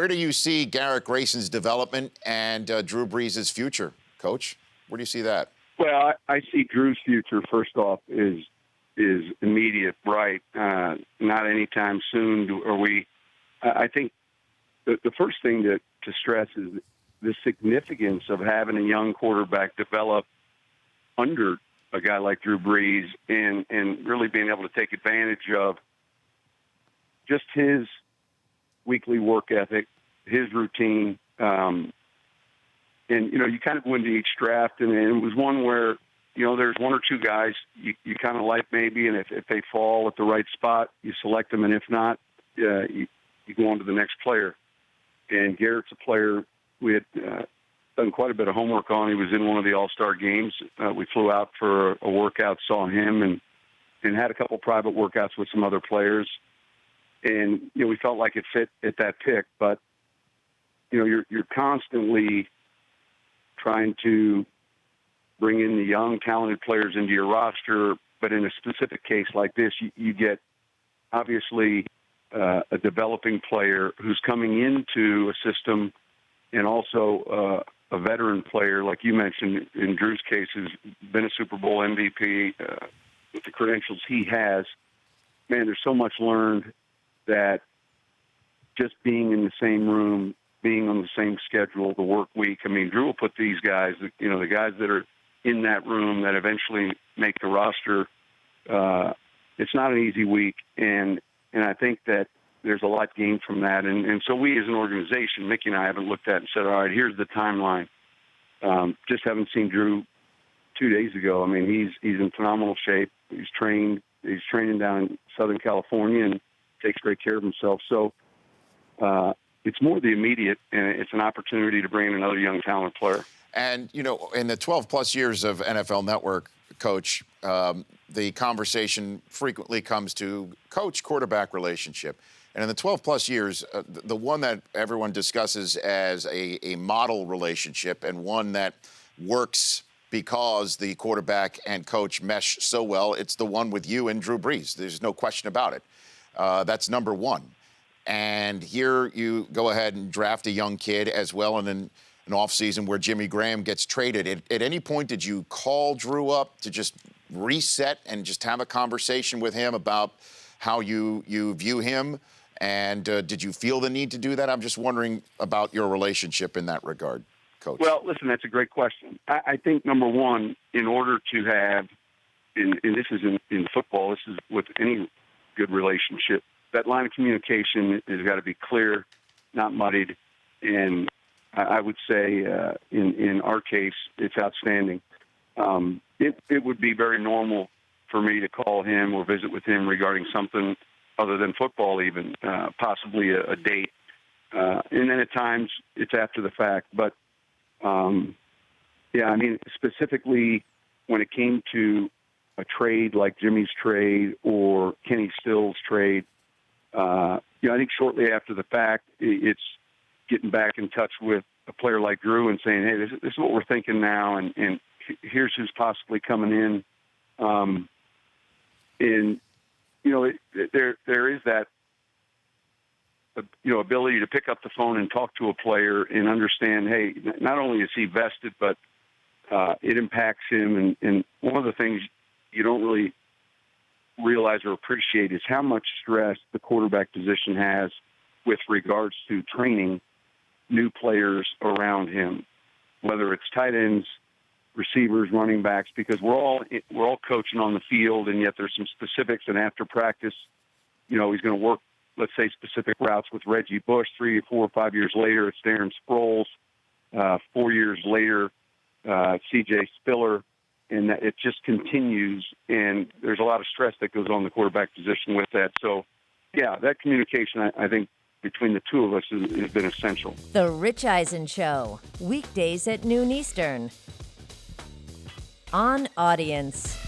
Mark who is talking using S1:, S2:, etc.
S1: where do you see Garrett Grayson's development and Drew Brees' future, Coach? Where do you see that?
S2: Well, I see Drew's future, first off, is immediate, right? Not anytime soon. I think the first thing to stress is the significance of having a young quarterback develop under a guy like Drew Brees and really being able to take advantage of just his weekly work ethic, his routine. And, you kind of go into each draft, and it was one where, there's one or two guys you kind of like maybe, and if they fall at the right spot, you select them, and if not, you go on to the next player. And Garrett's a player we had done quite a bit of homework on. He was in one of the All-Star games. We flew out for a workout, saw him, and had a couple private workouts with some other players. And, we felt like it fit at that pick, but, you're constantly trying to bring in the young, talented players into your roster. But in a specific case like this, you get obviously a developing player who's coming into a system, and also a veteran player, like you mentioned, in Drew's case, has been a Super Bowl MVP with the credentials he has. Man, there's so much learned that just being in the same room, being on the same schedule, the work week. I mean, Drew will put these guys, the guys that are in that room that eventually make the roster. It's not an easy week, and I think that there's a lot gained from that. And so we as an organization, Mickey and I haven't looked at and said, all right, here's the timeline. Just haven't seen Drew 2 days ago. I mean, he's in phenomenal shape. He's training down in Southern California and takes great care of himself. So it's more the immediate, and it's an opportunity to bring in another young talent player.
S1: And, in the 12-plus years of NFL Network, Coach, the conversation frequently comes to coach-quarterback relationship. And in the 12-plus years, the one that everyone discusses as a model relationship, and one that works because the quarterback and coach mesh so well, it's the one with you and Drew Brees. There's no question about it. That's number one. And here you go ahead and draft a young kid as well in an offseason where Jimmy Graham gets traded. At any point, did you call Drew up to just reset and just have a conversation with him about how you view him? And did you feel the need to do that? I'm just wondering about your relationship in that regard, Coach.
S2: Well, listen, that's a great question. I think, number one, in order to have, and this is in football, this is with any good relationship, that line of communication has got to be clear, not muddied. And I would say in our case, it's outstanding. It would be very normal for me to call him or visit with him regarding something other than football, even possibly a date. And then at times it's after the fact. But, yeah, I mean, specifically when it came to a trade like Jimmy's trade or Kenny Stills' trade, I think shortly after the fact, it's getting back in touch with a player like Drew and saying, hey, this is what we're thinking now, and here's who's possibly coming in. And, there is that, ability to pick up the phone and talk to a player and understand, hey, not only is he vested, but it impacts him. And one of the things you don't really realize or appreciate is how much stress the quarterback position has with regards to training new players around him, whether it's tight ends, receivers, running backs, because we're all coaching on the field, and yet there's some specifics. And after practice, he's going to work, let's say, specific routes with Reggie Bush. 3 or 4 or 5 years later, it's Darren Sproles. 4 years later, C.J. Spiller. And it just continues, and there's a lot of stress that goes on the quarterback position with that. So, yeah, that communication, I think, between the two of us has been essential.
S3: The Rich Eisen Show, weekdays at noon Eastern. On Audience.